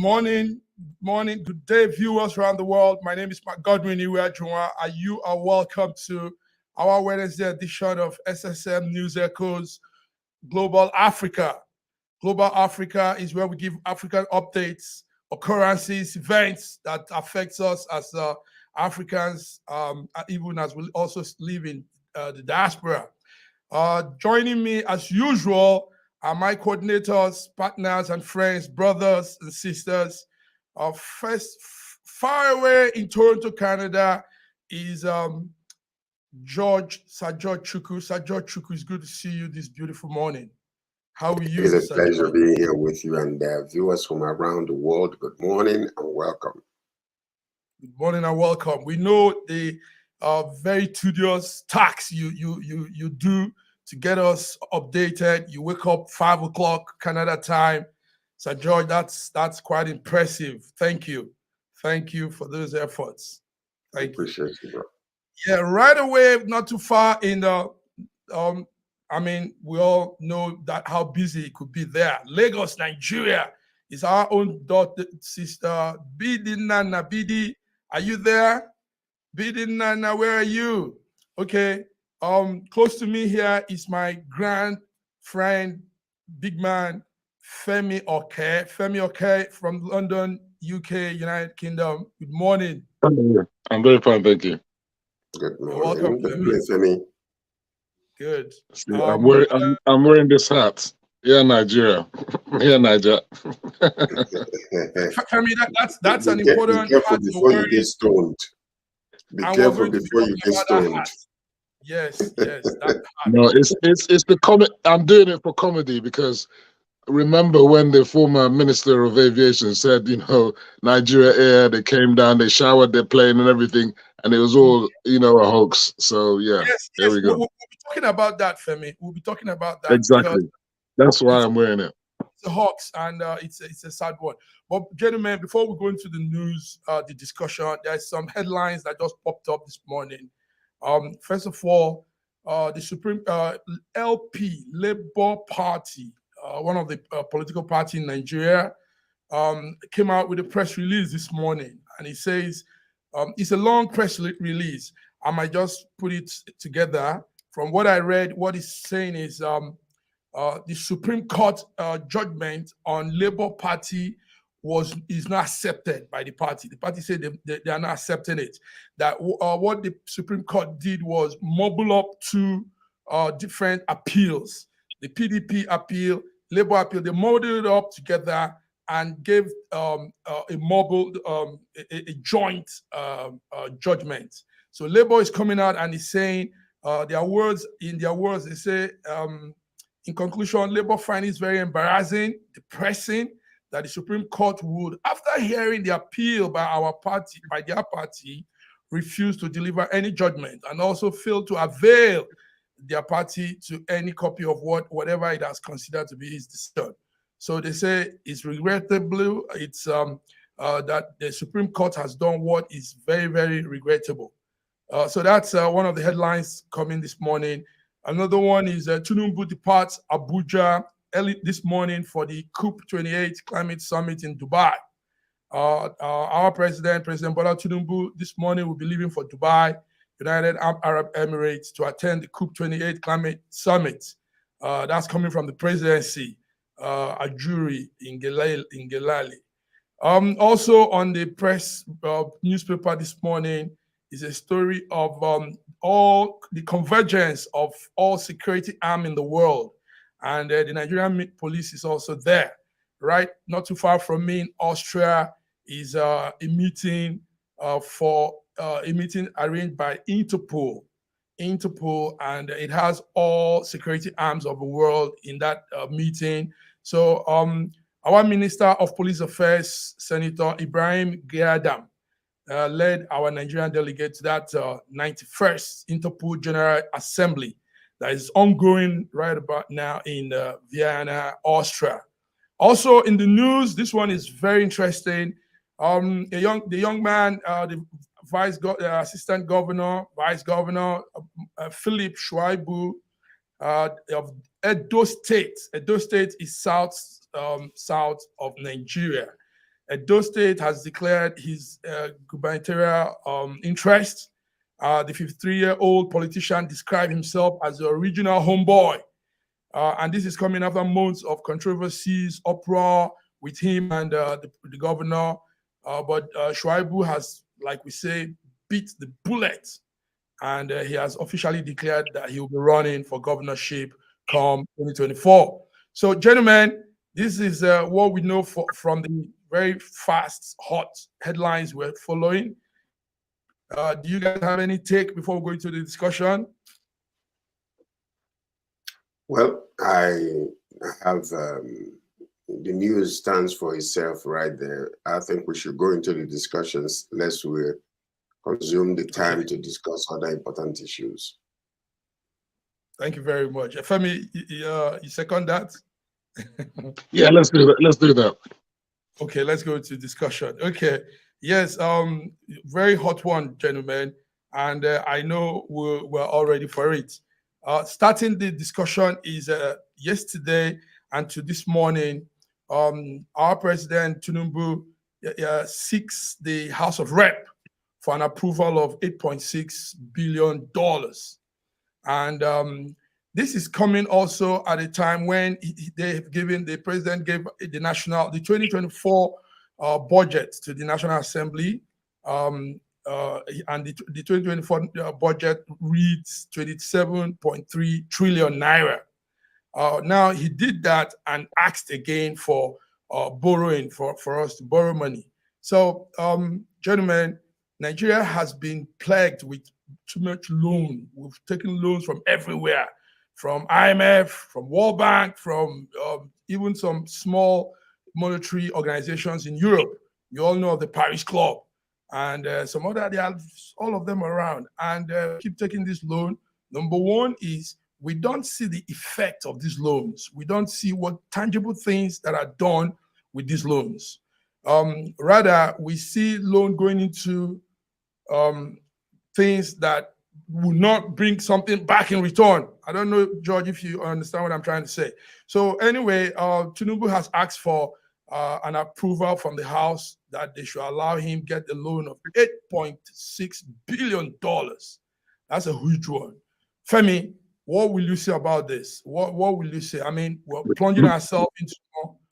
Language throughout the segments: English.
morning, good day, viewers around the world. My name is Godwin Iweajuwa, and you are welcome to our Wednesday edition of SSM News Echoes Global Africa. Global Africa is where we give African updates, occurrences, events that affects us as Africans, even as we also live in the diaspora. Joining me as usual are my coordinators, partners, and friends, brothers and sisters. First, far away in Toronto, Canada, is Sir George Chukwu. Sir George Chukwu, it's good to see you this beautiful morning. How are you? It's a pleasure being here with you and viewers from around the world. Good morning and welcome. Good morning and welcome. We know the very tedious tasks you do to get us updated. You wake up 5 o'clock Canada time. Sir George, that's quite impressive. Thank you for those efforts. Thank you. Appreciate you, bro. Yeah, right away, not too far in the I mean, we all know that how busy it could be there. Lagos, Nigeria is our own daughter, sister, Bidi Nana. Bidi, are you there? Bidi Nana, where are you? Okay. Close to me here is my grand friend, big man, Femi Okay. Femi Okay from London, UK, United Kingdom. Good morning. I'm very fine, thank you. Good morning. Welcome, Femi. Good. I'm wearing this hat. Yeah, Nigeria. Yeah, Nigeria. Femi, that's an important Be careful part before you get stoned. Be careful before you get stoned. Yes. No, it's the comedy. I'm doing it for comedy because remember when the former Minister of Aviation said, Nigeria Air, they came down, they showered their plane and everything, and it was all, a hoax. So yeah, yes. There we go. We'll be talking about that, Femi. We'll be talking about that. Exactly. That's why I'm wearing it. It's a hoax, and it's a sad one. But gentlemen, before we go into the news, the discussion, there's some headlines that just popped up this morning. First of all, the Supreme LP Labour Party, one of the political party in Nigeria, came out with a press release this morning, and it says it's a long press release. I might just put it together. From what I read, what it's saying is the Supreme Court judgment on Labour Party is not accepted by the party. The party said they are not accepting it. That what the Supreme Court did was mobile up two different appeals. The PDP appeal, Labour appeal, they modeled it up together and gave a joint judgment. So Labour is coming out and is saying in their words, they say, in conclusion, Labour find it very embarrassing, depressing that the Supreme Court would, after hearing the appeal by their party, refuse to deliver any judgment and also fail to avail their party to any copy of whatever it has considered to be his decision. So they say it's regrettable. It's that the Supreme Court has done what is very, very regrettable. So that's one of the headlines coming this morning. Another one is Tinubu departs Abuja early this morning for the COP28 climate summit in Dubai. Our President Bola Tinubu, this morning will be leaving for Dubai, United Arab Emirates, to attend the COP28 climate summit. That's coming from the presidency, Ajuri in Gelali. Also on the press newspaper this morning is a story of all the convergence of all security arm in the world. And the Nigerian police is also there, right? Not too far from me in Austria is a meeting arranged by Interpol, and it has all security arms of the world in that meeting. So our Minister of Police Affairs, Senator Ibrahim Giadam, led our Nigerian delegate to that 91st Interpol General Assembly that is ongoing right about now in Vienna, Austria. Also in the news, this one is very interesting. The young man, the assistant governor, vice governor, Philip Shuaibu of Edo State. Edo State is south of Nigeria. Edo State has declared his gubernatorial interest. The 53-year-old politician described himself as the original homeboy. And this is coming after months of controversies, uproar with him and the governor. But Shuaibu has, like we say, beat the bullet. And he has officially declared that he will be running for governorship come 2024. So, gentlemen, this is what we know from the very fast, hot headlines we're following. Do you guys have any take before we go into the discussion? Well, I have the news stands for itself right there. I think we should go into the discussions lest we consume the time to discuss other important issues. Thank you very much. Femi, you second that? Yeah, let's do that. Let's do that. Okay, let's go to discussion. Okay, yes, very hot one, gentlemen, and I know we're all ready for it. Starting the discussion is yesterday and to this morning, our President Tinubu seeks the House of Rep for an approval of $8.6 billion. And this is coming also at a time when the president gave the 2024 budget to the National Assembly. And the 2024 budget reads 27.3 trillion naira. Now he did that and asked again for borrowing for us to borrow money. So, gentlemen, Nigeria has been plagued with too much loan. We've taken loans from everywhere, from IMF, from World Bank, from even some small monetary organizations in Europe. You all know of the Paris Club. And some other, they have all of them around, and keep taking this loan. Number one is we don't see the effect of these loans. We don't see what tangible things that are done with these loans. Rather, we see loan going into things that will not bring something back in return. I don't know, George, if you understand what I'm trying to say. So anyway, Tinubu has asked for an approval from the House that they should allow him get a loan of $8.6 billion. That's a huge one. Femi, what will you say about this? What will you say? I mean, we're plunging ourselves into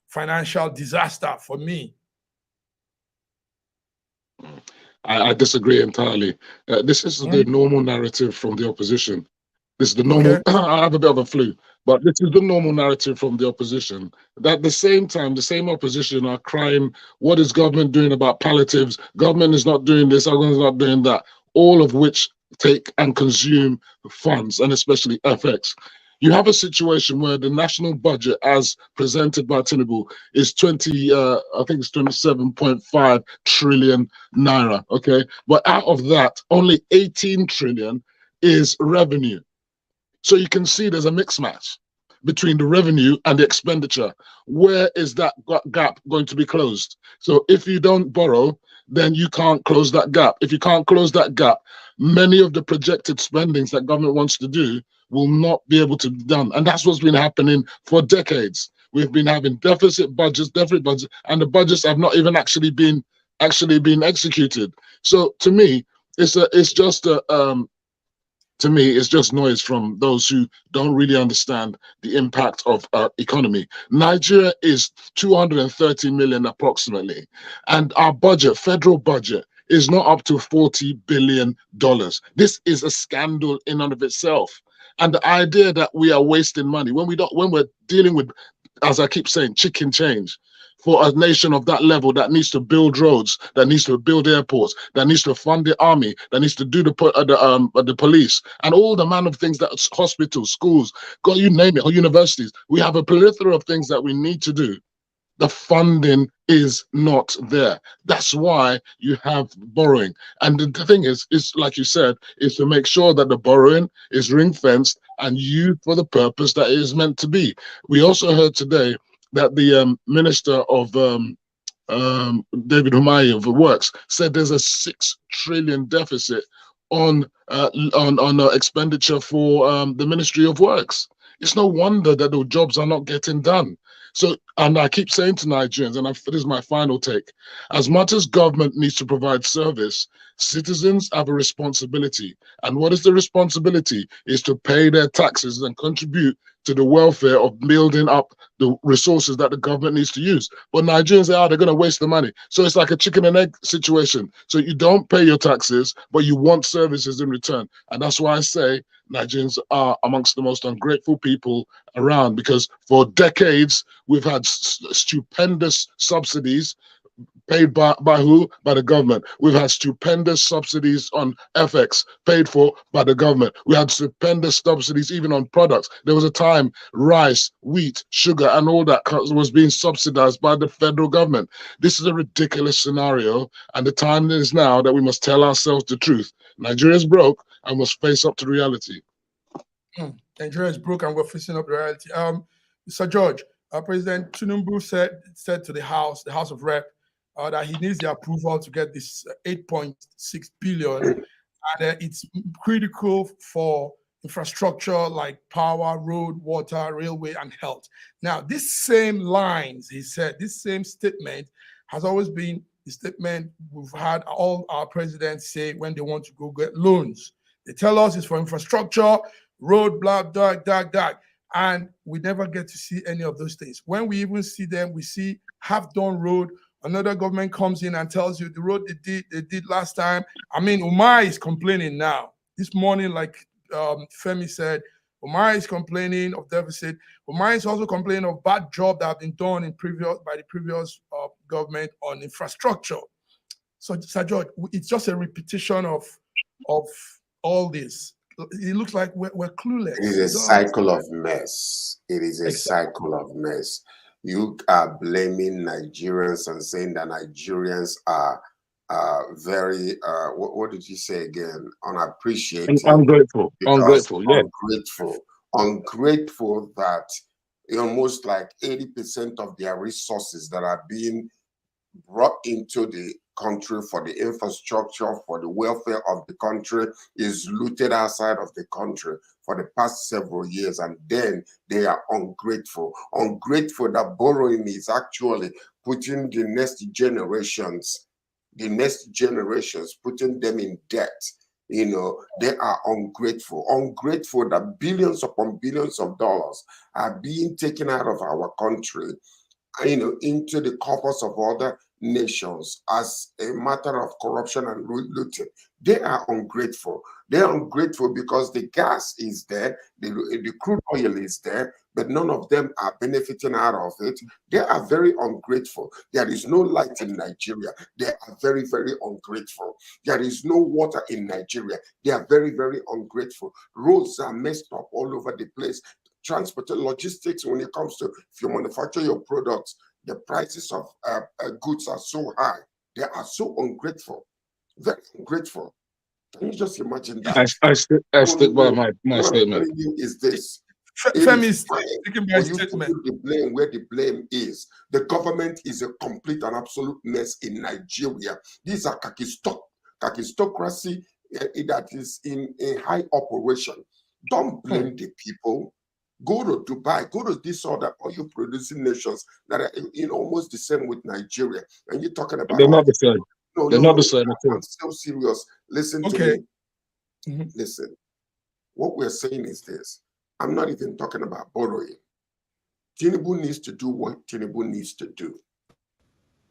financial disaster for me. I disagree entirely. This is the normal narrative from the opposition. This is the normal, I have a bit of a flu, but this is the normal narrative from the opposition. That at the same time, the same opposition are crying, what is government doing about palliatives? Government is not doing this, government is not doing that, all of which take and consume funds, and especially FX. You have a situation where the national budget, as presented by Tinubu, is I think it's 27.5 trillion naira, okay? But out of that, only 18 trillion is revenue. So you can see there's a mix match between the revenue and the expenditure. Where is that gap going to be closed? So if you don't borrow, then you can't close that gap. If you can't close that gap, many of the projected spendings that government wants to do will not be able to be done. And that's what's been happening for decades. We've been having deficit budgets, and the budgets have not even actually been executed. So to me, it's just noise from those who don't really understand the impact of our economy. Nigeria is 230 million approximately, and our budget, federal budget, is not up to $40 billion. This is a scandal in and of itself. And the idea that we are wasting money when we're dealing with, as I keep saying, chicken change, for a nation of that level that needs to build roads, that needs to build airports, that needs to fund the army, that needs to do the police, and all the manner of things, that hospitals, schools, God, you name it, or universities. We have a plethora of things that we need to do. The funding is not there. That's why you have borrowing. And the thing is like you said, is to make sure that the borrowing is ring-fenced and used for the purpose that it is meant to be. We also heard today that the Minister of David Umahi of Works said there's a 6 trillion deficit on expenditure for the Ministry of Works. It's no wonder that the jobs are not getting done. So, and I keep saying to Nigerians, and this is my final take, as much as government needs to provide service, citizens have a responsibility. And what is the responsibility? Is to pay their taxes and contribute to the welfare of building up the resources that the government needs to use. But Nigerians say, they're going to waste the money. So it's like a chicken and egg situation. So you don't pay your taxes, but you want services in return. And that's why I say Nigerians are amongst the most ungrateful people around, because for decades, we've had stupendous subsidies paid by who? By the government. We've had stupendous subsidies on FX paid for by the government. We had stupendous subsidies even on products. There was a time rice, wheat, sugar, and all that was being subsidized by the federal government. This is a ridiculous scenario, and the time is now that we must tell ourselves the truth. Nigeria is broke and must face up to reality. Nigeria is broke and we're facing up to reality. Sir George, President Tinubu said to the House of Rep, that he needs the approval to get this 8.6 billion, and it's critical for infrastructure like power, road, water, railway, and health. Now, this same lines, he said, this same statement has always been the statement we've had all our presidents say when they want to go get loans. They tell us it's for infrastructure, road, blah, blah, blah, blah. And we never get to see any of those things. When we even see them, we see half-done road. Another government comes in and tells you the road they did last time. I mean, Umar is complaining now. This morning, like Femi said, Umar is complaining of deficit. Umar is also complaining of bad job that have been done by the previous government on infrastructure. So, Sir George, it's just a repetition of all this. It looks like we're clueless. It is a cycle of mess. It is a cycle of mess. You are blaming Nigerians and saying that Nigerians are very, what did you say again? Unappreciative. Ungrateful. Ungrateful, yeah. Ungrateful that almost like 80% of their resources that are being brought into the country for the infrastructure, for the welfare of the country, is looted outside of the country for the past several years, and then they are ungrateful. Ungrateful that borrowing is actually putting the next generations, putting them in debt. You know, they are ungrateful. Ungrateful that billions upon billions of dollars are being taken out of our country, you know, into the coffers of other nations as a matter of corruption and looting. They are ungrateful. They are ungrateful because the gas is there, the crude oil is there, but none of them are benefiting out of it. They are very ungrateful. There is no light in Nigeria. They are very, very ungrateful. There is no water in Nigeria. They are very, very ungrateful. Roads are messed up all over the place. Transport and logistics, when it comes to if you manufacture your products, the prices of goods are so high. They are so ungrateful, very ungrateful. Can you just imagine that? I stick by my statement. Is this? Femi is sticking by his statement. The blame where the blame is. The government is a complete and absolute mess in Nigeria. These are kakistocracy that is in a high operation. Don't blame the people. Go to Dubai, go to these other oil producing nations that are in almost the same with Nigeria. And you're talking about they're not the same. They're not the same at all. I'm so serious. Listen to me. Listen. What we're saying is this. I'm not even talking about borrowing. Tinubu needs to do what Tinubu needs to do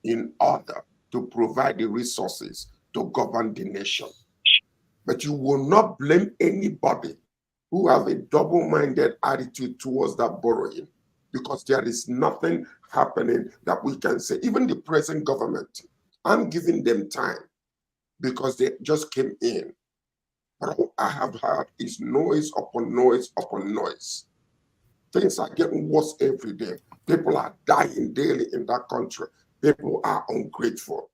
in order to provide the resources to govern the nation. But you will not blame anybody who have a double-minded attitude towards that borrowing, because there is nothing happening that we can say. Even the present government, I'm giving them time because they just came in. But what I have heard is noise upon noise upon noise. Things are getting worse every day. People are dying daily in that country. People are ungrateful.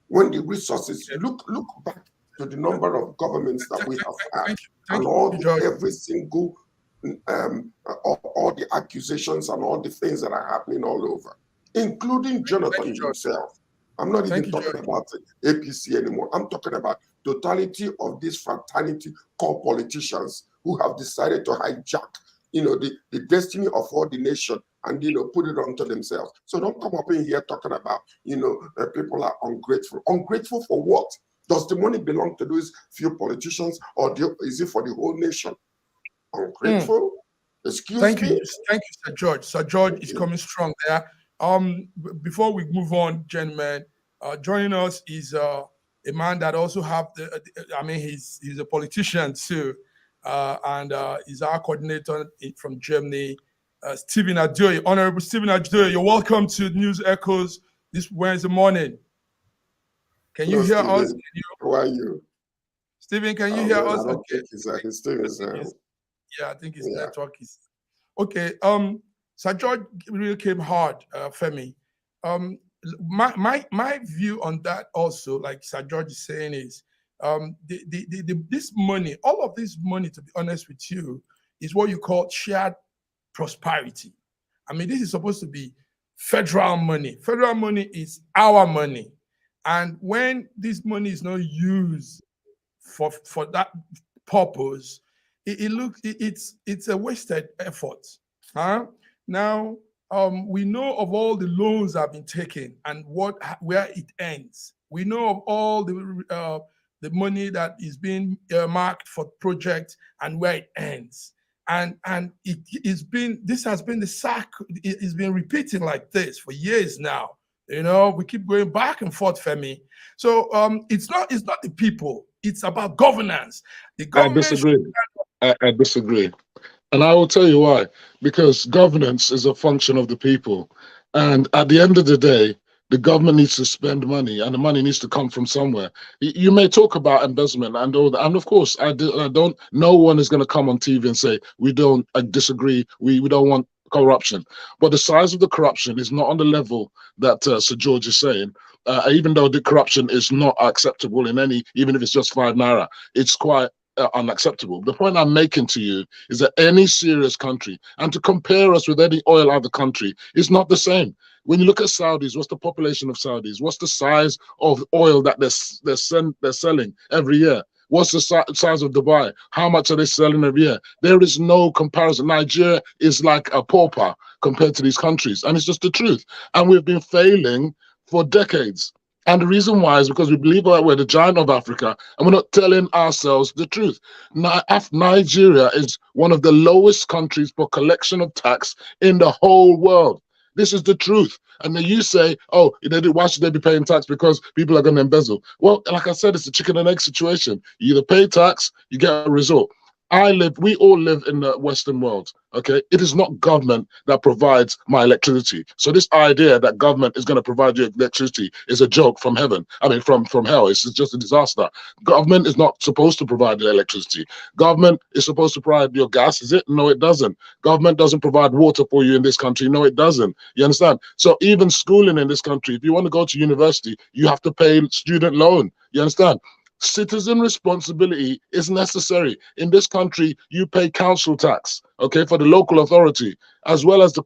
When the resources, look back to the number of governments that we have had, and every single, all the accusations and all the things that are happening all over, including Jonathan himself. I'm not even talking about APC anymore. I'm talking about totality of this fraternity called politicians who have decided to hijack the destiny of all the nation and, put it onto themselves. So don't come up in here talking about, people are ungrateful. Ungrateful for what? Does the money belong to those few politicians, or is it for the whole nation? Ungrateful? Excuse me? Thank you, Sir George. Sir George is coming strong there. Before we move on, gentlemen, joining us is a man that also have he's a politician too, and he's our coordinator from Germany, Stephen Adoye. Honorable Stephen Adoye, you're welcome to News Echoes this Wednesday morning. Can you hear us? How are you? Stephen, can you hear us? Okay. I think his network is okay. Sir George really came hard, Femi. My view on that also, like Sir George is saying, is this money, all of this money, to be honest with you, is what you call shared prosperity. I mean, this is supposed to be federal money. Federal money is our money. And when this money is not used for that purpose, it's a wasted effort. Now, we know of all the loans that have been taken and where it ends. We know of all the money that is being earmarked for projects and where it ends. And this has been the cycle. It's been repeating like this for years now. We keep going back and forth, Femi. So it's not the people. It's about governance. The government. I disagree. And I will tell you why. Because governance is a function of the people. And at the end of the day, the government needs to spend money, and the money needs to come from somewhere. You may talk about embezzlement and all that. And of course, no one is going to come on TV and say, we don't disagree, we don't want corruption. But the size of the corruption is not on the level that Sir George is saying. Even though the corruption is not acceptable even if it's just 5 naira, it's quite unacceptable. The point I'm making to you is that any serious country, and to compare us with any oil other country, is not the same. When you look at Saudis, what's the population of Saudis? What's the size of oil that they're selling every year? What's the size of Dubai? How much are they selling every year? There is no comparison. Nigeria is like a pauper compared to these countries, and it's just the truth. And we've been failing for decades. And the reason why is because we believe that we're the giant of Africa, and we're not telling ourselves the truth. Nigeria is one of the lowest countries for collection of tax in the whole world. This is the truth. And then you say, oh, why should they be paying tax? Because people are going to embezzle. Well, like I said, it's a chicken and egg situation. You either pay tax, you get a result. We all live in the Western world, okay? It is not government that provides my electricity. So this idea that government is going to provide you electricity is a joke from heaven. I mean, from hell. It's just a disaster. Government is not supposed to provide the electricity. Government is supposed to provide your gas, is it? No, it doesn't. Government doesn't provide water for you in this country. No, it doesn't. You understand? So even schooling in this country, if you want to go to university, you have to pay student loan. You understand? Citizen responsibility is necessary. In this country, you pay council tax, okay, for the local authority, as well as the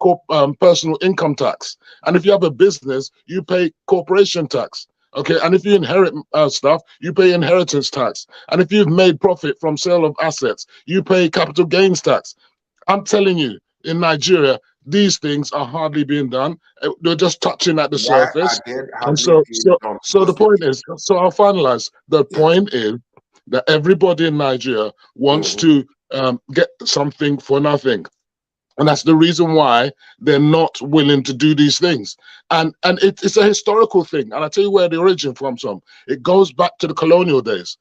personal income tax. And if you have a business, you pay corporation tax, okay? And if you inherit stuff, you pay inheritance tax. And if you've made profit from sale of assets, you pay capital gains tax. I'm telling you, in Nigeria, these things are hardly being done. They're just touching at the surface. And so the point is, so I'll finalize. The point is that everybody in Nigeria wants to get something for nothing. And that's the reason why they're not willing to do these things. And it's a historical thing. And I'll tell you where the origin comes from. It goes back to the colonial days.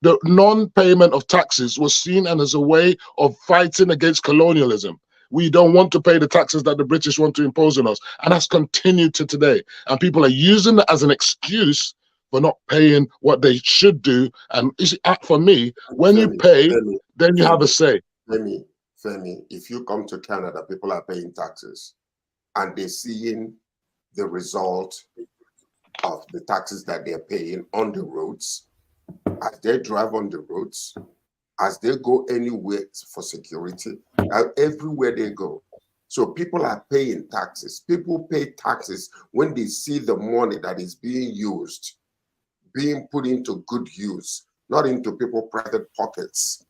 The non-payment of taxes was seen as a way of fighting against colonialism. We don't want to pay the taxes that the British want to impose on us. And that's continued to today. And people are using it as an excuse for not paying what they should do. And for me, when you pay, then you have a say. Femi, if you come to Canada, people are paying taxes and they're seeing the result of the taxes that they're paying on the roads, as they drive on the roads, as they go anywhere for security, everywhere they go. So people are paying taxes. People pay taxes when they see the money that is being used, being put into good use, not into people's private pockets.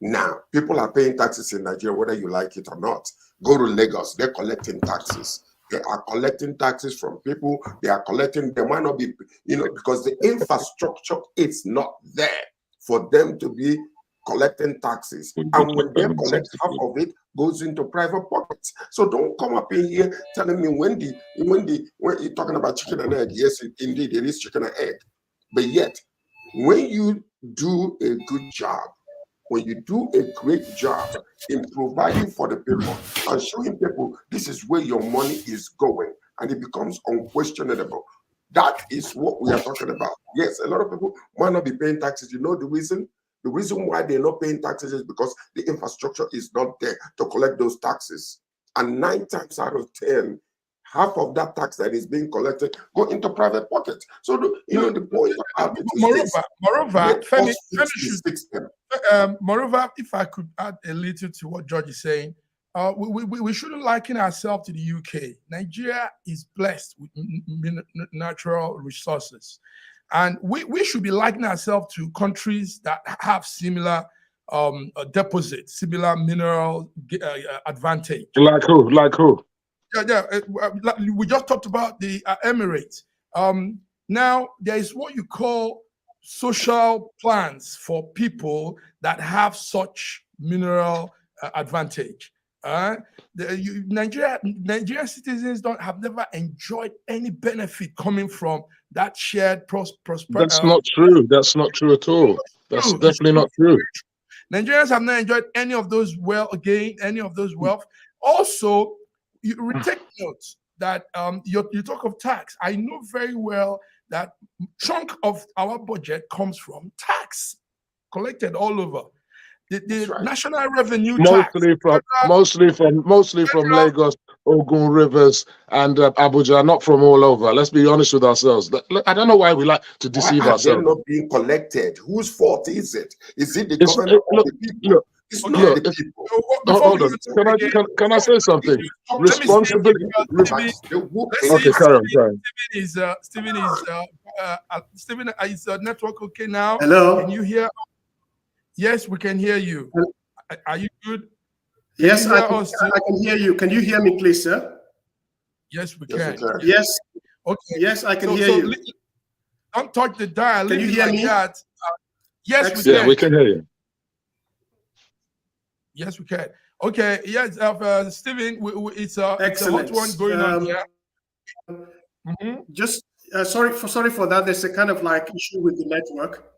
Now, people are paying taxes in Nigeria, whether you like it or not. Go to Lagos, they're collecting taxes. They are collecting taxes from people. They might not be, because the infrastructure is not there for them to be collecting taxes. And when they collect, half of it goes into private pockets. So don't come up in here telling me when you're talking about chicken and egg. Yes, indeed, it is chicken and egg. But yet, when you do a good job, when you do a great job in providing for the people and showing people this is where your money is going, and it becomes unquestionable. That is what we are talking about. Yes, a lot of people might not be paying taxes. You know the reason? The reason why they're not paying taxes is because the infrastructure is not there to collect those taxes. And 9 times out of 10, half of that tax that is being collected go into private pockets. So the point about it is moreover, if I could add a little to what George is saying, we shouldn't liken ourselves to the UK. Nigeria is blessed with natural resources, and we should be likening ourselves to countries that have similar deposits, similar mineral advantage. Like who? Like who? We just talked about the Emirates. Now there is what you call social plans for people that have such mineral advantage. Nigerian citizens have never enjoyed any benefit coming from that shared prosperity. That's not true. That's not true at all. That's definitely not true. Nigerians have not enjoyed any of those wealth. Also, you take note that you talk of tax. I know very well that chunk of our budget comes from tax collected all over. The right. National Revenue mostly tax. Mostly from Lagos, Ogun, Rivers, and Abuja, not from all over. Let's be honest with ourselves. I don't know why we like to deceive ourselves. They're not being collected. Whose fault is it? Is it the government or the people? It's not the people. Hold on. Can I say something? Responsibility. Okay, carry on. Stephen, is the network okay now? Hello. Can you hear? Yes, we can hear you. Are you good? Yes, I can hear you. Can you hear me, please, sir? Yes, we can. Yes. Okay. Yes, I can hear you. Don't touch the dial. Can you hear me? That. Yes, Excellent. we can. Yeah, we can hear you. Yes, we can. Okay. Yes, Stephen, it's a hot one going on here. Just sorry for that. There's a kind of like issue with the network.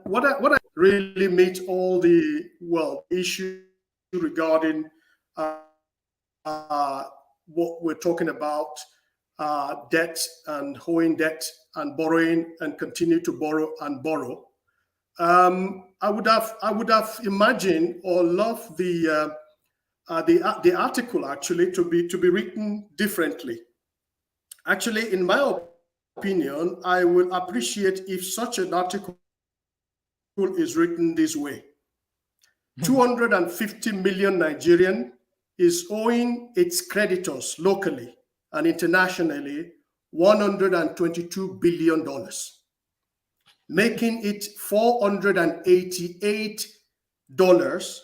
What I really meet all the issue regarding what we're talking about, debt and owing debt and borrowing and continue to borrow and borrow. I would have imagined or loved the article actually to be written differently. Actually, in my opinion, I would appreciate if such an article is written this way. 250 million Nigerian is owing its creditors locally and internationally $122 billion, making it $488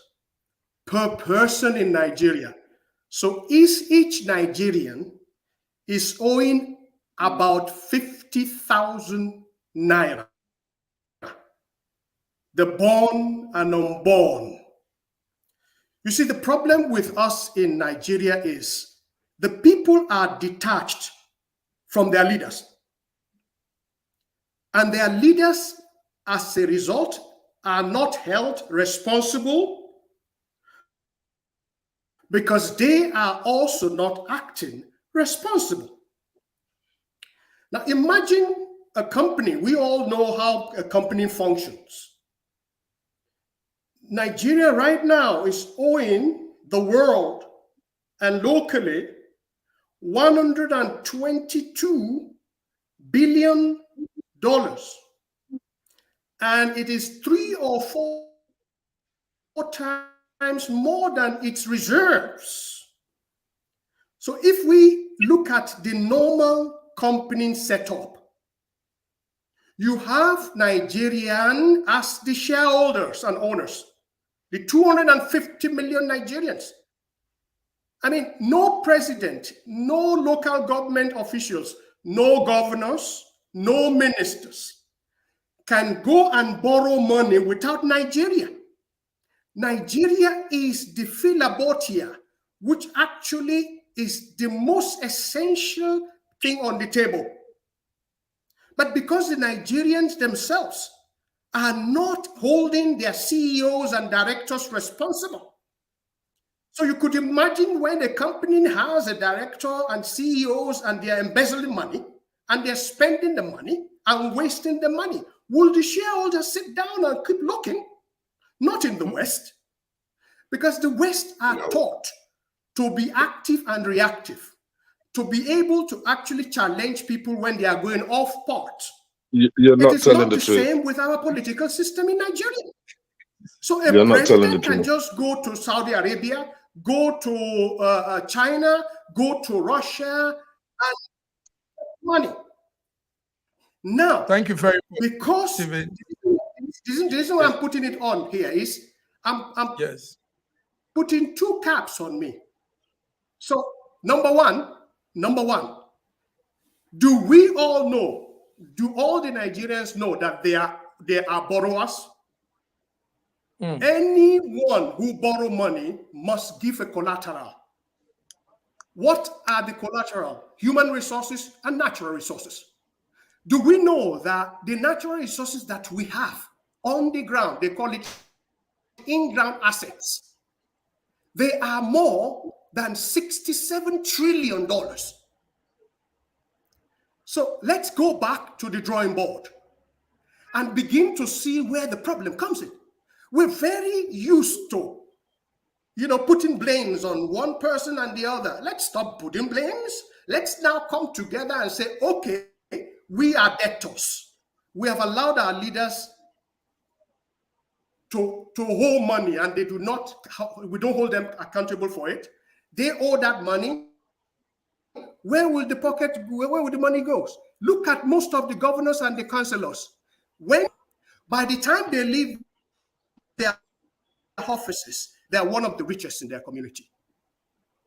per person in Nigeria. So each Nigerian is owing about 50,000 naira. The born and unborn. You see, the problem with us in Nigeria is the people are detached from their leaders. And their leaders, as a result, are not held responsible because they are also not acting responsible. Now, imagine a company. We all know how a company functions. Nigeria right now is owing the world and locally $122 billion. And it is 3 or 4 times more than its reserves. So if we look at the normal company setup, You have Nigerian as the shareholders and owners, the 250 million Nigerians. I mean, no president, no local government officials, no governors, no ministers can go and borrow money without Nigeria. Nigeria is the filabotia, which actually is the most essential thing on the table. But because the Nigerians themselves are not holding their CEOs and directors responsible. So you could imagine when a company has a director and CEOs and they're embezzling money and they're spending the money and wasting the money. Will the shareholders sit down and keep looking? Not in the West, because the West are taught to be active and reactive, to be able to actually challenge people when they are going off part. You're not telling the truth. It is not the same with our political system in Nigeria. So a president can just go to Saudi Arabia, go to China, go to Russia, and money. Now, thank you very much. Because the reason why I'm putting it on here is I'm putting two caps on me. So number one, do we all know? Do all the Nigerians know that they are borrowers? Anyone who borrow money must give a collateral. What are the collateral? Human resources and natural resources. Do we know that the natural resources that we have on the ground, they call it in-ground assets, they are more than $67 trillion. So let's go back to the drawing board and begin to see where the problem comes in. We're very used to, putting blames on one person and the other. Let's stop putting blames. Let's now come together and say, okay, we are debtors. We have allowed our leaders to hold money, and we don't hold them accountable for it. They owe that money. Where will the money go? Look at most of the governors and the councillors. By the time they leave their offices, they are one of the richest in their community.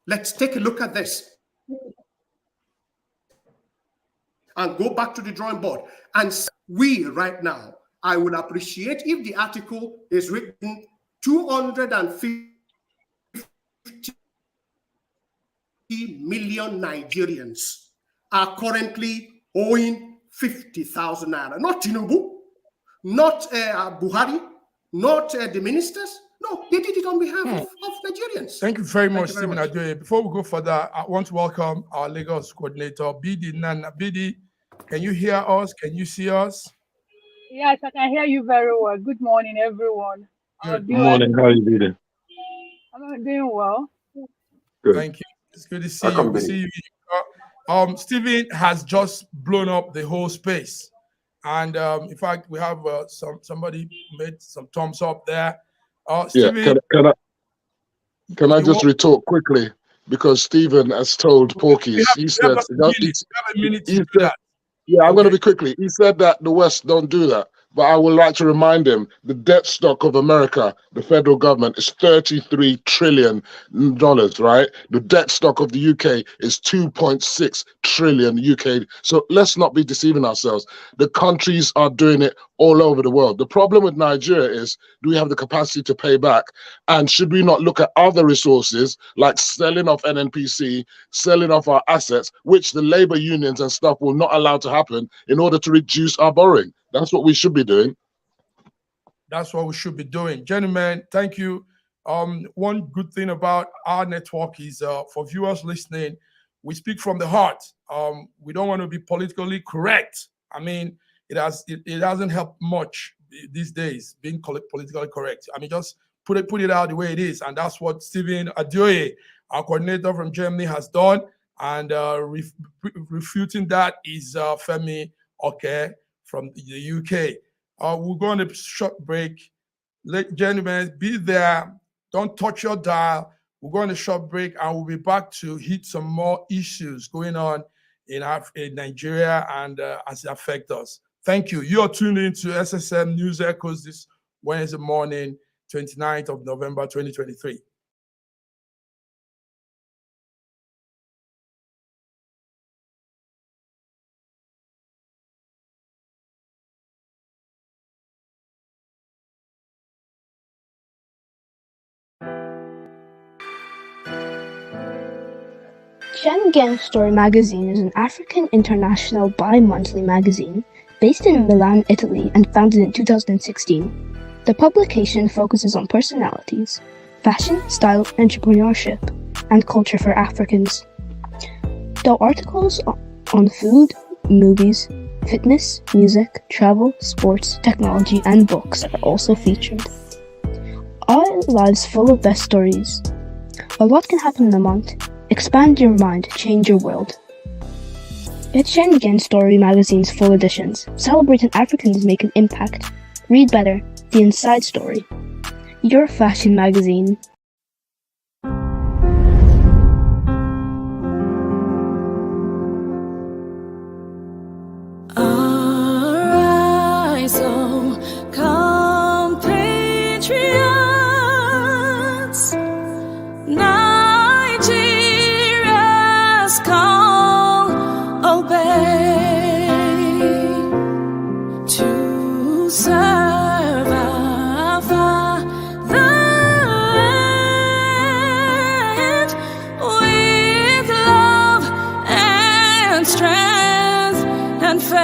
Let's take a look at this and go back to the drawing board. And we right now, I would appreciate if the article is written 250 million Nigerians are currently owing 50,000 naira. Not Tinubu, not Buhari, not the ministers. No, they did it on behalf of Nigerians. Thank you very much, Stephen Adoye. Before we go further, I want to welcome our Lagos coordinator, Bidi Nana. Bidi, can you hear us? Can you see us? Yes, I can hear you very well. Good morning, everyone. Good morning. How are you doing? I'm doing well. Good. Thank you. It's good to see you. Good to see you. Stephen has just blown up the whole space. And in fact, we have somebody made some thumbs up there. Stephen, can I just retort quickly? Because Stephen has told Porky, he said, yeah, I'm going to be quickly. He said that the West don't do that. But I would like to remind him, the debt stock of America, the federal government, is $33 trillion, right? The debt stock of the UK is 2.6 trillion UK. So let's not be deceiving ourselves. The countries are doing it all over the world. The problem with Nigeria is, do we have the capacity to pay back? And should we not look at other resources, like selling off NNPC, selling off our assets, which the labor unions and stuff will not allow to happen in order to reduce our borrowing? That's what we should be doing. That's what we should be doing. Gentlemen, thank you. One good thing about our network is for viewers listening, we speak from the heart. We don't want to be politically correct. I mean, it doesn't help much these days being politically correct. I mean, just put it out the way it is. And that's what Stephen Adoye, our coordinator from Germany, has done. And refuting that is Femi Oke from the UK. We're going to short break. Gentlemen, be there. Don't touch your dial. We're going to short break, and we'll be back to hit some more issues going on in Nigeria and as it affects us. Thank you. You are tuned into SSM News Echoes this Wednesday morning, 29th of November, 2023. Schengen Story magazine is an African international bi-monthly magazine based in Milan, Italy, and founded in 2016. The publication focuses on personalities, fashion, style, entrepreneurship, and culture for Africans. Though articles on food, movies, fitness, music, travel, sports, technology, and books are also featured. Our lives full of best stories. A lot can happen in a month. Expand your mind, change your world. Get Schengen Story magazine's full editions. Celebrating Africans make an impact. Read better. The Inside Story. Your fashion magazine. Arise, oh, compatriots. Nigeria's call, obey to serve our fatherland with love and strength and faith.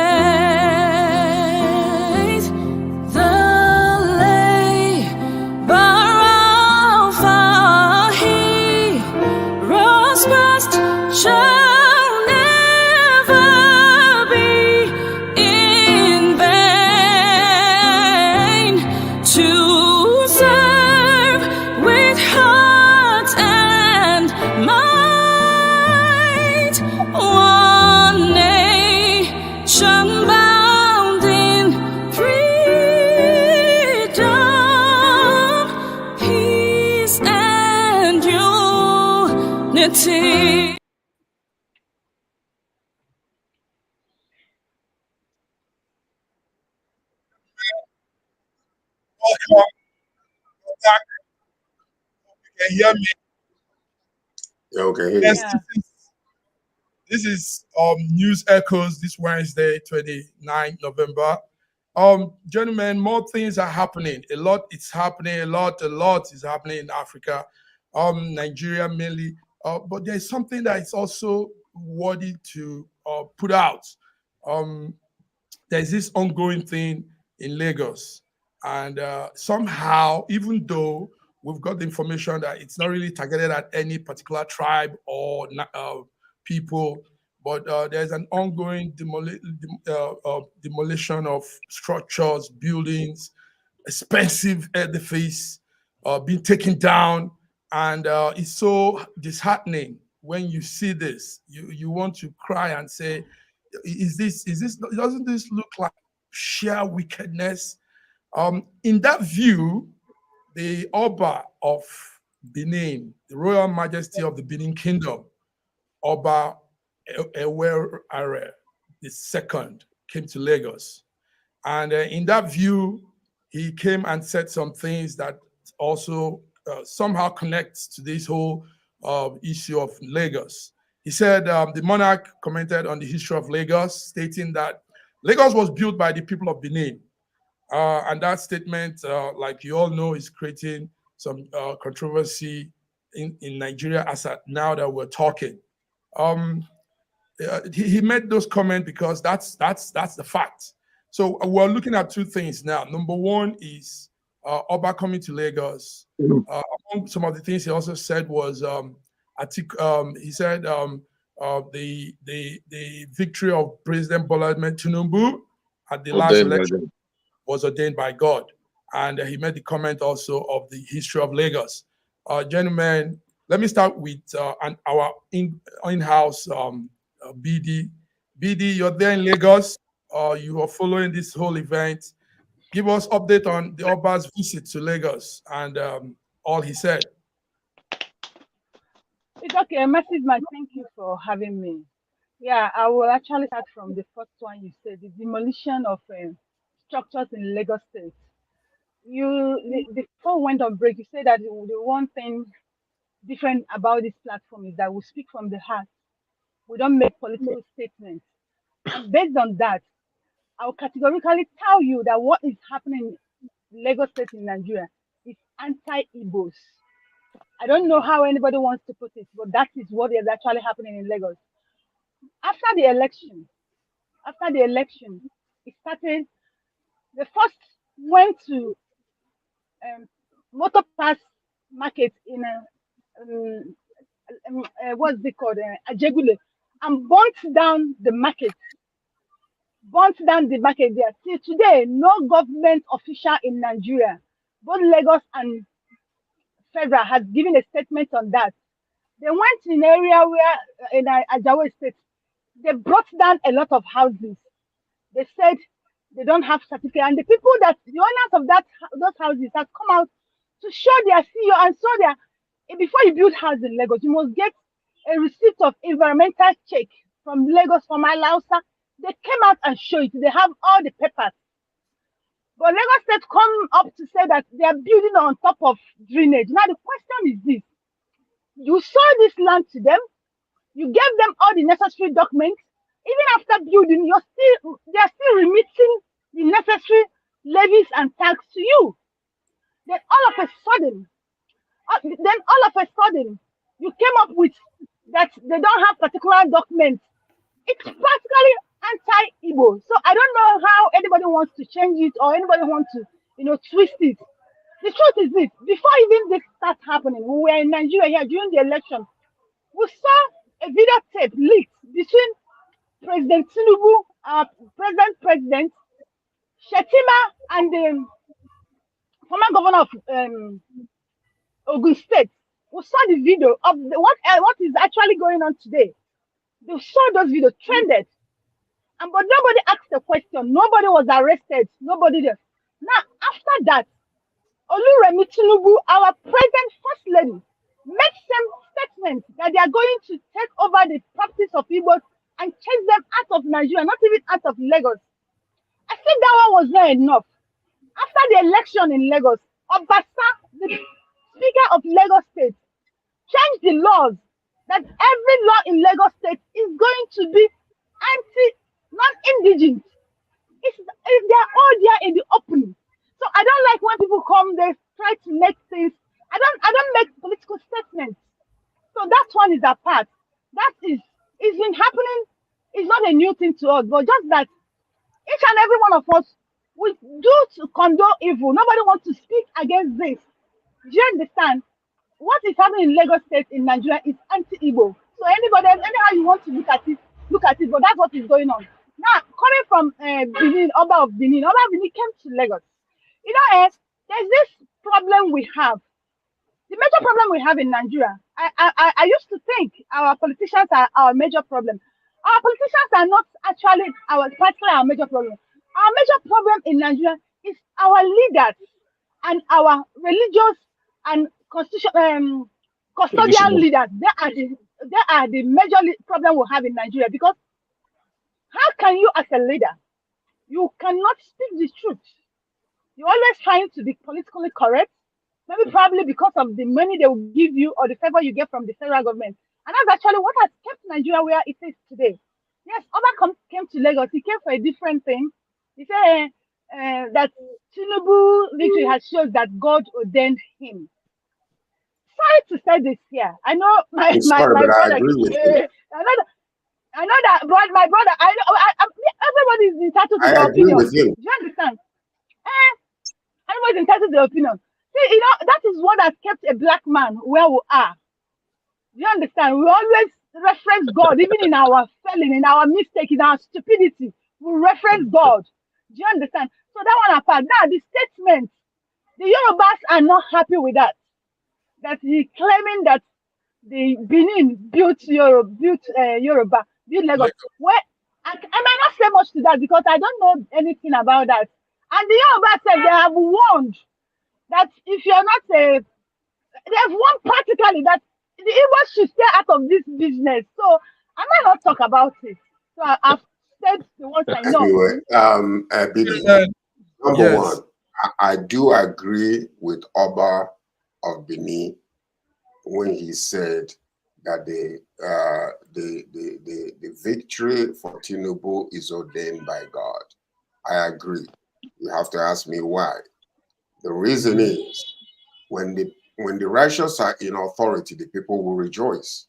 The labor of our heroes past shall never be in vain. To serve with heart and might, one nation bound in freedom, peace and unity. Welcome back. You can hear me. Yeah, okay. Here Yes, you Yeah. this is News Echoes this Wednesday, 29th November. Gentlemen, more things are happening. A lot is happening. A lot is happening in Africa, Nigeria mainly. But there's something that is also worthy to put out. Um, there's this ongoing thing in Lagos. And somehow, even though we've got the information that it's not really targeted at any particular tribe or people, but there's an ongoing demolition of structures, buildings, expensive edifice being taken down. And it's so disheartening when you see this. You want to cry and say, doesn't this look like sheer wickedness? In that view, the Oba of Benin, the Royal Majesty of the Benin Kingdom, Oba Ewuare the second, came to Lagos. And in that view, he came and said some things that also somehow connects to this whole issue of Lagos. He said the monarch commented on the history of Lagos, stating that Lagos was built by the people of Benin. And that statement, like you all know, is creating some controversy in Nigeria as at now that we're talking. He made those comments because that's the fact. So we're looking at two things now. Number one is Oba coming to Lagos. Among some of the things he also said was, he said the victory of President Bola Ahmed Tinubu at the last Ordained by election God. was ordained by God. And he made the comment also of the history of Lagos. Gentlemen, let me start with our in-house BD. BD, you're there in Lagos. You are following this whole event. Give us update on the Oba's visit to Lagos and all he said. It's okay. Massive man, thank you for having me. Yeah, I will actually start from the first one you said, the demolition of structures in Lagos State. Before we went on break, you said that the one thing different about this platform is that we speak from the heart. We don't make political statements. And based on that, I'll categorically tell you that what is happening in Lagos State in Nigeria is anti-Igbos. I don't know how anybody wants to put it, but that is what is actually happening in Lagos. After the election, it started. The first went to motor pass market in what's it called, Ajegule, and burnt down the market there. Till today, no government official in Nigeria, both Lagos and federal, has given a statement on that. They went in an area where in Ajawa State, they brought down a lot of houses. They said they don't have certificate, and the owners of those houses have come out to show their CEO and show their, before you build house in Lagos, you must get a receipt of environmental check from Lagos, from Alausa. They came out and showed it. They have all the papers. But Lagos State come up to say that they are building on top of drainage. Now the question is this: you sold this land to them, you gave them all the necessary documents. Even after building, they are still remitting the necessary levies and tax to you. Then all of a sudden, you came up with that they don't have particular documents. It's practically anti-Igbo. So I don't know how anybody wants to change it or anybody wants to, twist it. The truth is this: before even this starts happening, when we were in Nigeria here during the election, we saw a video tape leaked between President Tinubu, President Shetima, and the former governor of Ogun State. We saw the video of what is actually going on today. They saw those videos trended, but nobody asked a question. Nobody was arrested. Nobody there. Now after that, Oluremi Tinubu, our present first lady, made some statement that they are going to take over the practice of Igbos and chase them out of Nigeria, not even out of Lagos. I think that one was not enough. After the election in Lagos, Obasa, the Speaker of Lagos State, changed the laws that every law in Lagos State is going to be non-indigenous. They're all there in the open. So I don't like when people come, they try to make things. I don't make political statements. So that one is apart. It's been happening. It's not a new thing to us, but just that each and every one of us, we do to condone evil. Nobody wants to speak against this. Do you understand? What is happening in Lagos State in Nigeria is anti-Igbo. So anyhow you want to look at it, but that's what is going on. Now, coming from Benin, Oba of Benin, Oba of Benin came to Lagos. There's this problem we have. The major problem we have in Nigeria, I used to think our politicians are our major problem. Our politicians are not actually particularly our major problem. Our major problem in Nigeria is our leaders and our religious and custodial leaders. They are the major problem we have in Nigeria, because how can you as a leader, you cannot speak the truth. You're always trying to be politically correct, maybe probably because of the money they will give you or the favor you get from the federal government. And that's actually what has kept Nigeria where it is today. Yes, Oba came to Lagos. He came for a different thing. He said that Tinubu literally has shown that God ordained him. Sorry to say this here. I know my brother. I know that, but my brother. Everybody is entitled to their opinion. Do you understand? Everybody is entitled to their opinion. See, that is what has kept a black man where we are. Do you understand? We always reference God, even in our failing, in our mistake, in our stupidity. We reference God. Do you understand? So that one apart. Now the statement, the Yorubas are not happy with that. That he claiming that the Benin built Lagos. Well, I might not say much to that because I don't know anything about that. And the Yoruba said they have warned that if you're not they've warned practically that the Igbos should stay out of this business. So I might not talk about it. So I've said the ones I know. Anyway, Billy, Uh, number yes. one, I do agree with Oba of Benin when he said that the victory for Tinubu is ordained by God. I agree. You have to ask me why. The reason is when the righteous are in authority, the people will rejoice.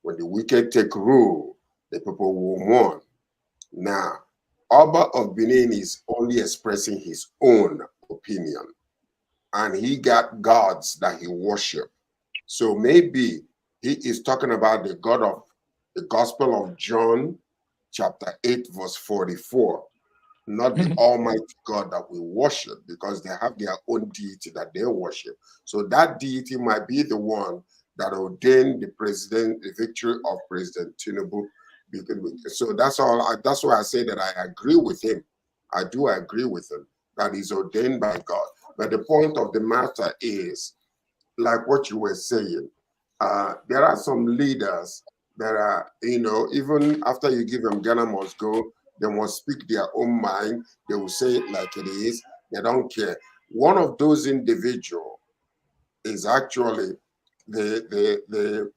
When the wicked take rule, the people will mourn. Now, Oba of Benin is only expressing his own opinion, and he got gods that he worship. So maybe he is talking about the God of the Gospel of John, chapter 8, verse 44, not the Almighty God that we worship, because they have their own deity that they worship. So that deity might be the one that ordained the victory of President Tinubu. So that's all. That's why I say that I agree with him. I do agree with him that he's ordained by God. But the point of the matter is, like what you were saying, there are some leaders that are, even after you give them Ghana must go, they must speak their own mind. They will say it like it is. They don't care. One of those individuals is actually the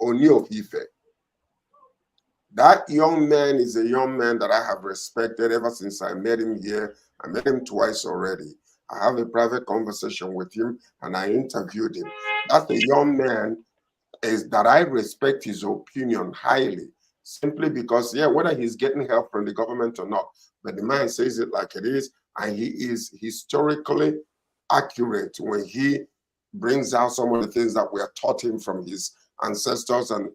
Oni of Ife. That young man is a young man that I have respected ever since I met him here. I met him twice already. I have a private conversation with him and I interviewed him. That's the young man is that I respect his opinion highly, simply because, whether he's getting help from the government or not, but the man says it like it is, and he is historically accurate when he brings out some of the things that were taught him from his ancestors and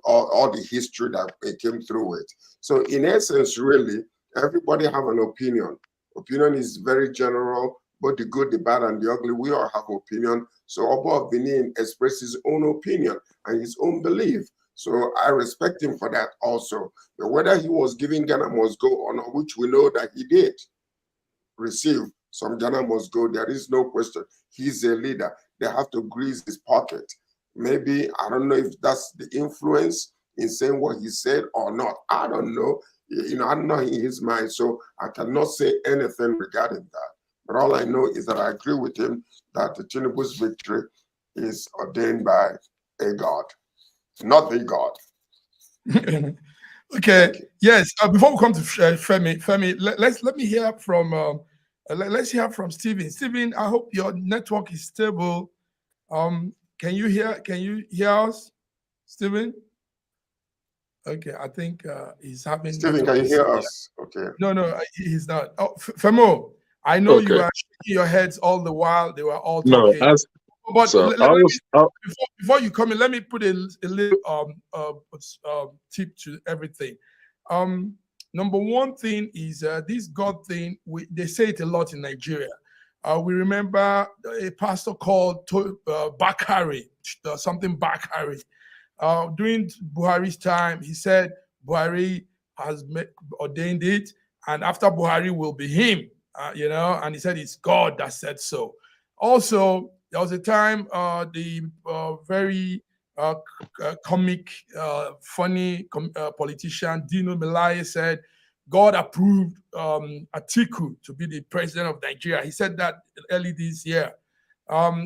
all the history that came through it. So in essence, really, everybody have an opinion. Opinion is very general, but the good, the bad, and the ugly, we all have opinion. So Oba of Benin expressed his own opinion and his own belief. So I respect him for that also. But whether he was giving Ghana must go or not, which we know that he did receive some Ghana must go, there is no question. He's a leader. They have to grease his pocket. Maybe, I don't know if that's the influence in saying what he said or not. I don't know. I'm not in his mind, so I cannot say anything regarding that. But all I know is that I agree with him that the Tinubu's victory is ordained by a God, not the God. Okay. Yes. Before we come to Femi, let me hear from let's hear from Stephen. Stephen, I hope your network is stable. Can you hear us, Stephen? Okay, I think he's having. Stephen, can you hear us? Okay. No, he's not. Oh, Femo, I know you were shaking your heads all the while they were all talking. Before you come in, let me put a little tip to everything. Number one thing is this God thing. They say it a lot in Nigeria. We remember a pastor called Bakari, something Bakari. During Buhari's time, he said Buhari has ordained it, and after Buhari will be him, and he said it's God that said so. Also, there was a time the very comic, funny politician Dino Melaye said God approved Atiku to be the president of Nigeria. He said that early this year.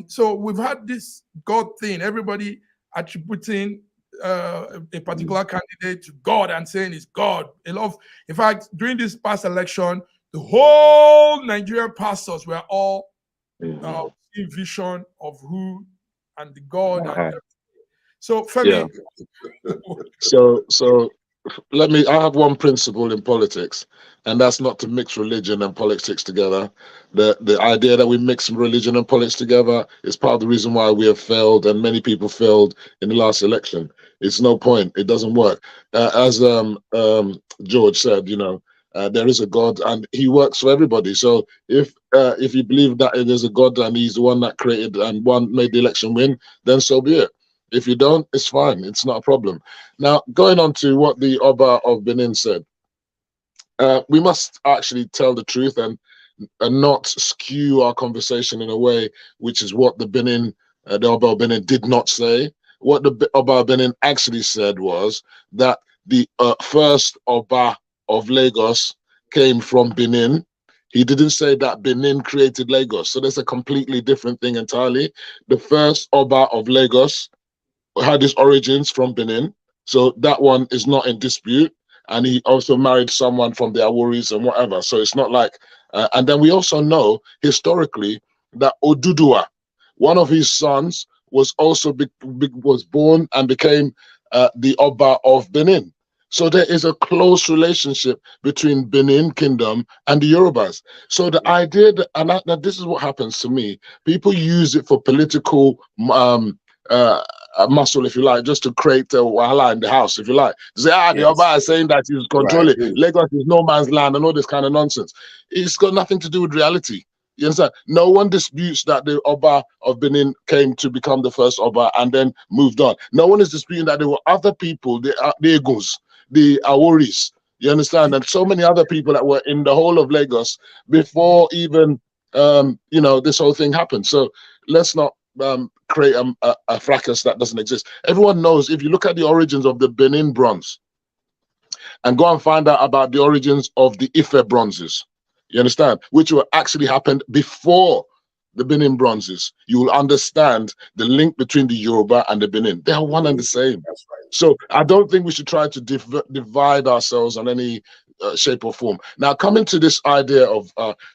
So we've had this God thing, everybody attributing a particular candidate to God and saying it's God. In fact, during this past election, the whole Nigerian pastors were all in vision of who and the God. So, Femi. So I have one principle in politics, and that's not to mix religion and politics together. The idea that we mix religion and politics together is part of the reason why we have failed, and many people failed in the last election. It's no point. It doesn't work. As George said, there is a God, and He works for everybody. So if you believe that there's a God and He's the one that created and made the election win, then so be it. If you don't, it's fine. It's not a problem. Now, going on to what the Oba of Benin said, we must actually tell the truth and not skew our conversation in a way which is what the Oba of Benin did not say. what the Oba of Benin actually said was that the first Oba of Lagos came from Benin. He didn't say that Benin created Lagos. So that's a completely different thing entirely. The first Oba of Lagos had his origins from Benin. So that one is not in dispute. And he also married someone from the Aworis and whatever. So it's not like, and then we also know historically that Odudua, one of his sons, was also was born and became the Oba of Benin. So there is a close relationship between Benin Kingdom and the Yorubas. So the idea that, and that this is what happens to me, people use it for political muscle, if you like, just to create a wahala in the house, if you like. Say, the Yes. Oba is saying that he's controlling Right. Lagos is no man's land and all this kind of nonsense. It's got nothing to do with reality. You understand? No one disputes that the Oba of Benin came to become the first Oba and then moved on. No one is disputing that there were other people, the Egos, the Aworis, you understand? And so many other people that were in the whole of Lagos before even, you know, this whole thing happened. So let's not create a fracas that doesn't exist. Everyone knows, if you look at the origins of the Benin bronze and go and find out about the origins of the Ife bronzes, you understand, which will actually happen before the Benin bronzes, you will understand the link between the Yoruba and the Benin. They are one and the same. That's right. So I don't think we should try to divide ourselves on any shape or form. Now, coming to this idea of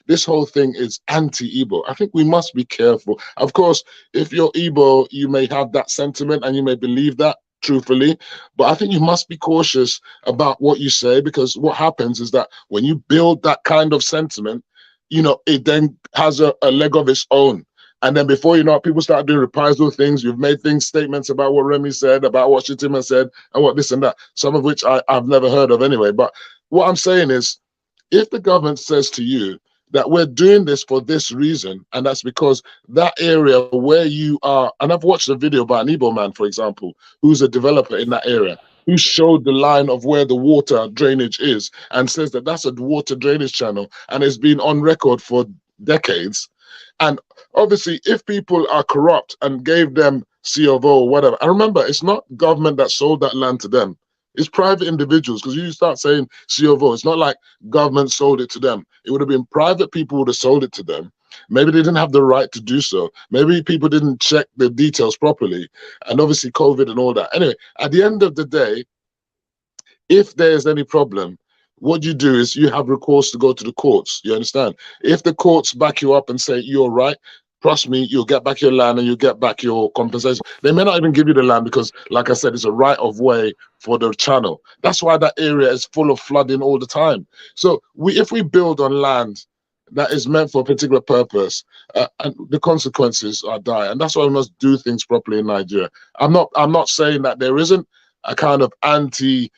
this whole thing is anti-Igbo, I think we must be careful. Of course, if you're Igbo, you may have that sentiment and you may believe that, truthfully, but I think you must be cautious about what you say, because what happens is that when you build that kind of sentiment, you know, it then has a leg of its own. And then before you know it, people start doing reprisal things. You've made statements about what Remy said, about what Shitima said, and what this and that, some of which I've never heard of anyway. But what I'm saying is, if the government says to you that we're doing this for this reason, and that's because that area where you are, and I've watched a video by an Igbo man, for example, who's a developer in that area, who showed the line of where the water drainage is and says that that's a water drainage channel and it's been on record for decades. And obviously, if people are corrupt and gave them C of O or whatever, and remember, it's not government that sold that land to them. It's private individuals, because you start saying C of O, it's not like government sold it to them. It would have been private people who would have sold it to them. Maybe they didn't have the right to do so. Maybe people didn't check the details properly. And obviously COVID and all that. Anyway, at the end of the day, if there's any problem, what you do is you have recourse to go to the courts. You understand? If the courts back you up and say you're right, trust me, you'll get back your land and you'll get back your compensation. They may not even give you the land because, like I said, it's a right of way for the channel. That's why that area is full of flooding all the time. So if we build on land that is meant for a particular purpose, and the consequences are dire. And that's why we must do things properly in Nigeria. I'm not saying that there isn't a kind of anti-Igbo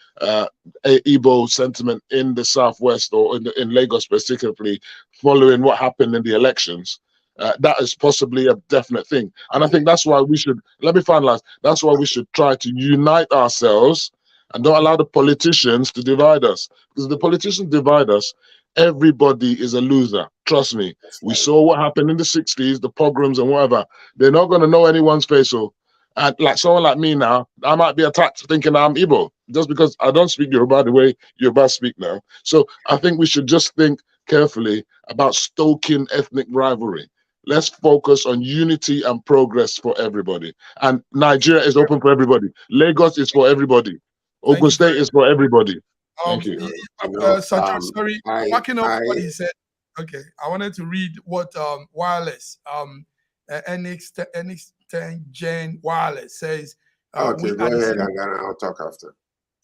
sentiment in the Southwest or in Lagos specifically, following what happened in the elections. That is possibly a definite thing. And I think that's why we should, let me finalize, that's why we should try to unite ourselves and don't allow the politicians to divide us. Because if the politicians divide us, everybody is a loser. Trust me. We saw what happened in the 60s, the pogroms and whatever. They're not going to know anyone's face. So, and like someone like me now, I might be attacked thinking I'm Igbo just because I don't speak Yoruba the way Yoruba speak now. So I think we should just think carefully about stoking ethnic rivalry. Let's focus on unity and progress for everybody. And Nigeria is open for everybody. Lagos is for everybody. Ogun State is for everybody. Thank you. Sorry, backing up what he said. Okay, I wanted to read what wireless NX10 wireless says. Okay, go ahead and then I'll talk after.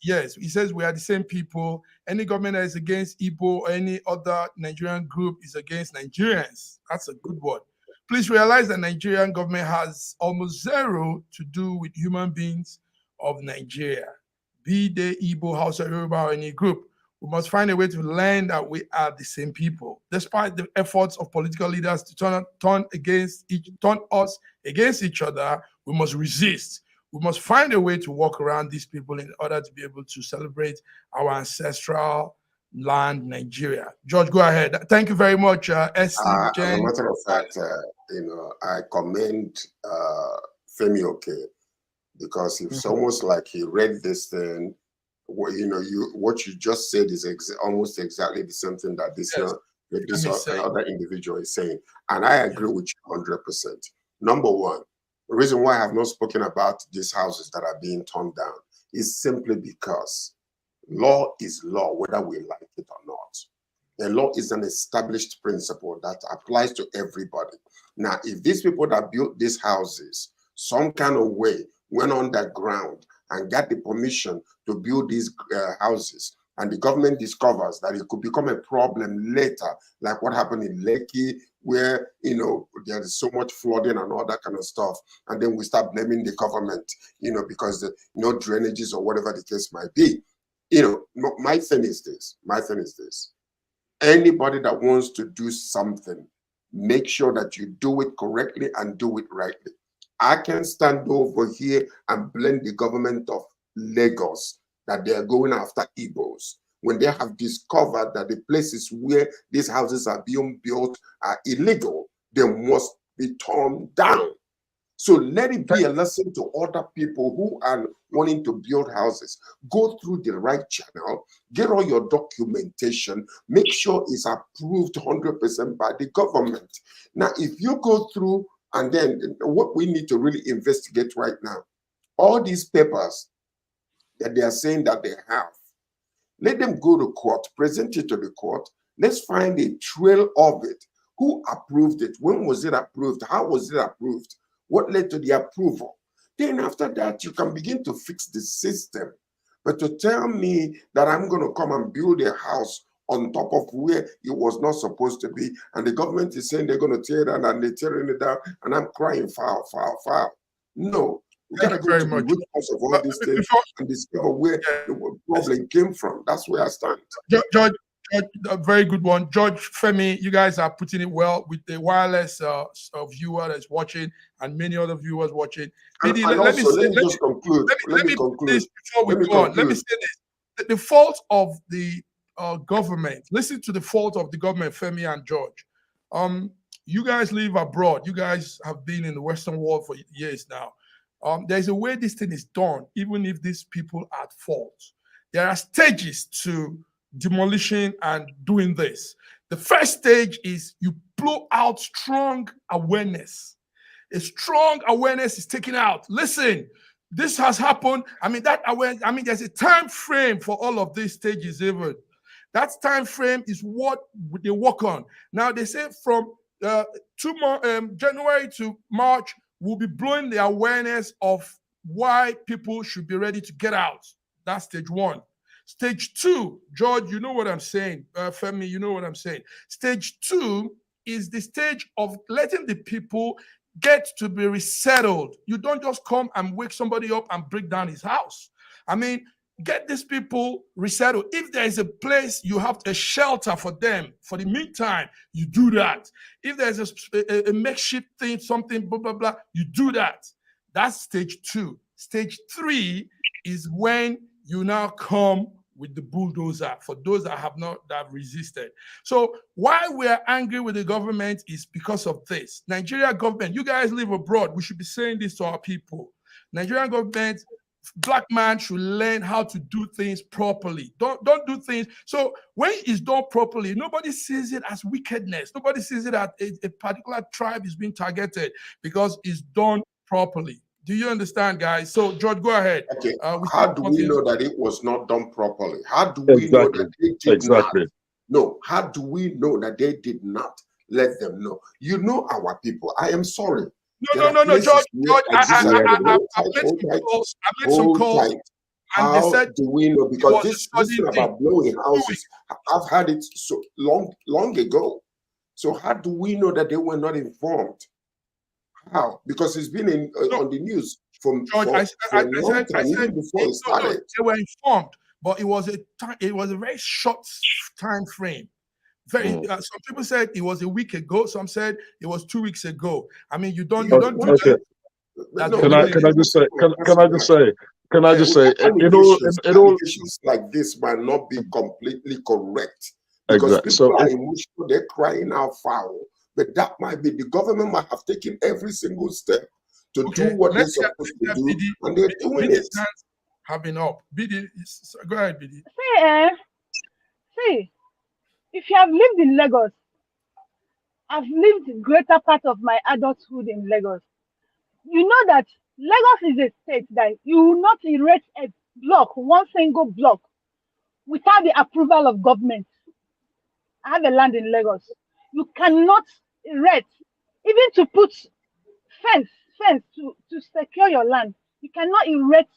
Yes, he says we are the same people. Any government that is against Igbo or any other Nigerian group is against Nigerians. That's a good one. Please realize that Nigerian government has almost zero to do with human beings of Nigeria, be they Igbo, Hausa, Yoruba, or any group. We must find a way to learn that we are the same people. Despite the efforts of political leaders to turn us against each other, we must resist. We must find a way to walk around these people in order to be able to celebrate our ancestral land, Nigeria. George, go ahead. Thank you very much, S. As a matter of fact, I commend Femi Oke because it's almost like he read this thing. What you just said is almost exactly the same thing that this other individual is saying, and I agree with you 100%. Number one, the reason why I have not spoken about these houses that are being torn down is simply because law is law, whether we like it or not. The law is an established principle that applies to everybody. Now, if these people that built these houses some kind of way went underground and got the permission to build these houses, and the government discovers that it could become a problem later, like what happened in Lekki, where there is so much flooding and all that kind of stuff, and then we start blaming the government, because the drainages or whatever the case might be. My thing is this. Anybody that wants to do something, make sure that you do it correctly and do it rightly. I can stand over here and blame the government of Lagos that they are going after Igbos when they have discovered that the places where these houses are being built are illegal. They must be torn down. So let it be a lesson to other people who are wanting to build houses. Go through the right channel, get all your documentation, make sure it's approved 100% by the government. Now, if you go through, and then what we need to really investigate right now, all these papers that they are saying that they have, let them go to court, present it to the court. Let's find a trail of it. Who approved it? When was it approved? How was it approved? What led to the approval? Then after that, you can begin to fix the system. But to tell me that I'm going to come and build a house on top of where it was not supposed to be, and the government is saying they're going to tear it down, and they're tearing it down, and I'm crying foul, foul, foul. No. We got to go to the root cause of all these things and discover where the problem came from. That's where I stand. George, a very good one. George, Femi, you guys are putting it well with the wireless viewer that's watching and many other viewers watching. Let me conclude. Let me conclude this before we go on. Let me say this. The fault of the government, listen to the fault of the government, Femi and George. You guys live abroad. You guys have been in the Western world for years now. There's a way this thing is done, even if these people are at fault. There are stages to demolition and doing this. The first stage is you blow out strong awareness. A strong awareness is taken out. Listen, this has happened. That awareness, there's a time frame for all of these stages even. That time frame is what they work on. Now they say from January to March, we'll be blowing the awareness of why people should be ready to get out. That's stage one. Stage two, George, you know what I'm saying. Femi, you know what I'm saying. Stage two is the stage of letting the people get to be resettled. You don't just come and wake somebody up and break down his house. Get these people resettled. If there is a place you have a shelter for them, for the meantime, you do that. If there's a makeshift thing, something, blah, blah, blah, you do that. That's stage two. Stage three is when you now come with the bulldozer for those that have resisted. So why we're angry with the government is because of this. Nigeria government, you guys live abroad. We should be saying this to our people. Nigerian government, black man should learn how to do things properly. Don't do things. So when it's done properly, nobody sees it as wickedness. Nobody sees it as a particular tribe is being targeted because it's done properly. Do you understand, guys? So, George, go ahead. Okay. How do we know that it was not done properly? How do we know that they did not? No. How do we know that they did not let them know? You know our people. I am sorry. No, George. I made some calls. How do we know? Because this thing about blowing houses, I've had it so long ago. So how do we know that they were not informed? How? Because it's been on the news for a long time, even before it started. They were informed, but it was a very short time frame. Some people said it was a week ago. Some said it was 2 weeks ago. You don't do that. Can I just say, allegations like this might not be completely correct because people are emotional. They're crying out foul. But that might be the government might have taken every single step to Okay, do what they're let's hear supposed to do, BD. and they're doing it. BD's hands have been up. BD, go ahead, BD. See, if you have lived in Lagos, I've lived the greater part of my adulthood in Lagos. You know that Lagos is a state that you will not erect a block, one single block, without the approval of government. I have a land in Lagos. You cannot erect, even to put fence to secure your land. You cannot erect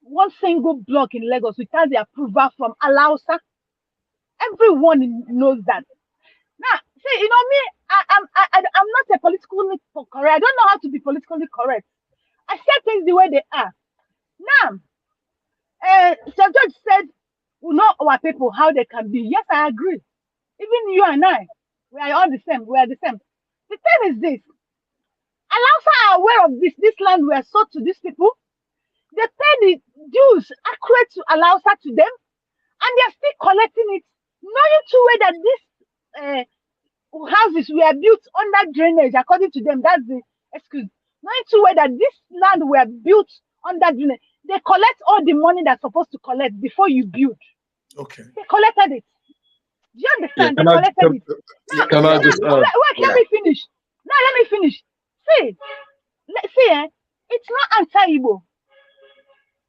one single block in Lagos without the approval from Alausa. Everyone knows that. Now, see, you know me, I'm not a politically correct. I don't know how to be politically correct. I say things the way they are. Now, Sir George said, we know our people, how they can be. Yes, I agree. Even you and I, we are all the same. We are the same. The thing is this. Alausa are aware of this. This land we are sold to these people. They pay the dues accurate to Alausa to them, and they are still collecting it, knowing too well that these houses were built under drainage, according to them. That's the excuse. Knowing too well that this land were built under drainage. They collect all the money they're supposed to collect before you build. Okay. They collected it. Do you understand? They collected it. Now, Can I just wait, let me finish. Now let me finish. See, it's not anti-Igbo.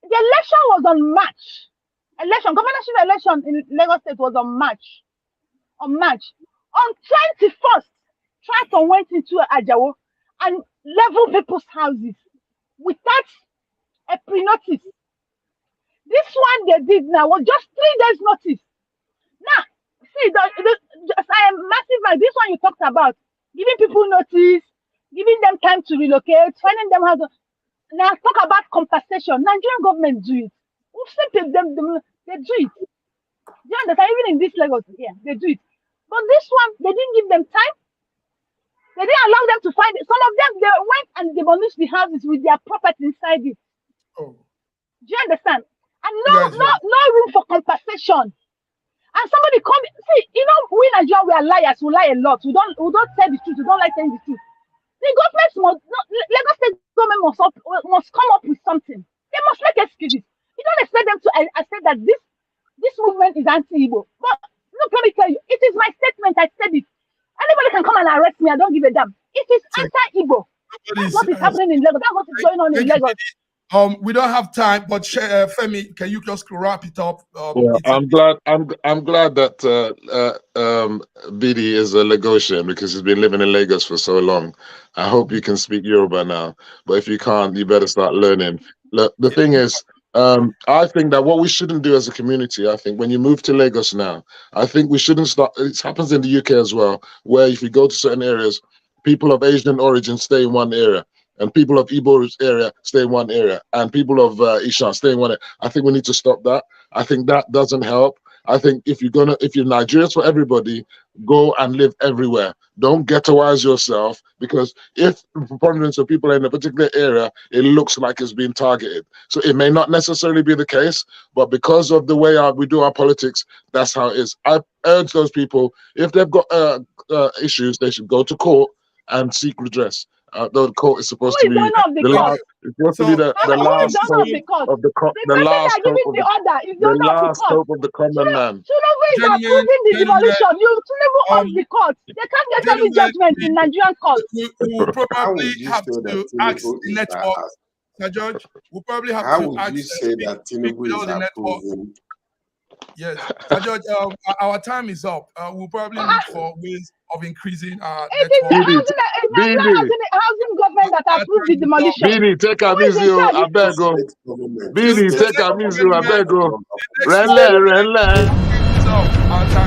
The election was on March. Governorship election in Lagos State was on March. On 21st, Triton went into Ajawo and leveled people's houses without a pre-notice. This one they did now was just 3 days notice. Now, see, massive. This one you talked about, giving people notice, giving them time to relocate, finding them how to. Now talk about compensation. Nigerian government do it. We've seen them, they do it. Do you understand? Even in this Lagos, yeah, they do it. But this one, they didn't give them time. They didn't allow them to find it. Some of them, they went and demolished the houses with their property inside it. Oh. Do you understand? And no room for compensation. And somebody come, see, you know, we Nigerians, we are liars. We lie a lot. We don't tell the truth. We don't like saying the truth. The government Lagos State government must come up with something. They must make excuses. You don't expect them to accept that this movement is anti-Igbo. But look, let me tell you, it is my statement. I said it. Anybody can come and arrest me. I don't give a damn. It is anti-Igbo. That's what is happening in Lagos. That's what is going on in Lagos. We don't have time, but Femi, can you just wrap it up? I'm glad that BD is a Lagosian because he's been living in Lagos for so long. I hope you can speak Yoruba now, but if you can't, you better start learning. Look, the thing is, I think that what we shouldn't do as a community, I think when you move to Lagos now, I think we shouldn't start. It happens in the UK as well, where if you go to certain areas, people of Asian origin stay in one area, and people of Igbo area stay in one area, and people of Ishan stay in one area. I think we need to stop that. I think that doesn't help. I think if you're Nigerians for everybody, go and live everywhere. Don't ghettoize yourself, because if the preponderance of people in a particular area, it looks like it's being targeted. So it may not necessarily be the case, but because of the way we do our politics, that's how it is. I urge those people, if they've got issues, they should go to court and seek redress. The court is supposed to be the last. It's supposed to be the last hope of the last hope of the common man. Tinubu is approving the demolition. Tinubu owns the court. They can't get any judgment in Nigerian court. We will probably have to ask the network. Sir George, we'll probably have to ask. How would you say that Tinubu is approving? Yes, Sir George, our time is up. We'll probably look for ways of increasing our network. Housing government that approved the demolition. Bini, take a easy, I beg you. Bini, take a easy, I beg you. Renle. So, our time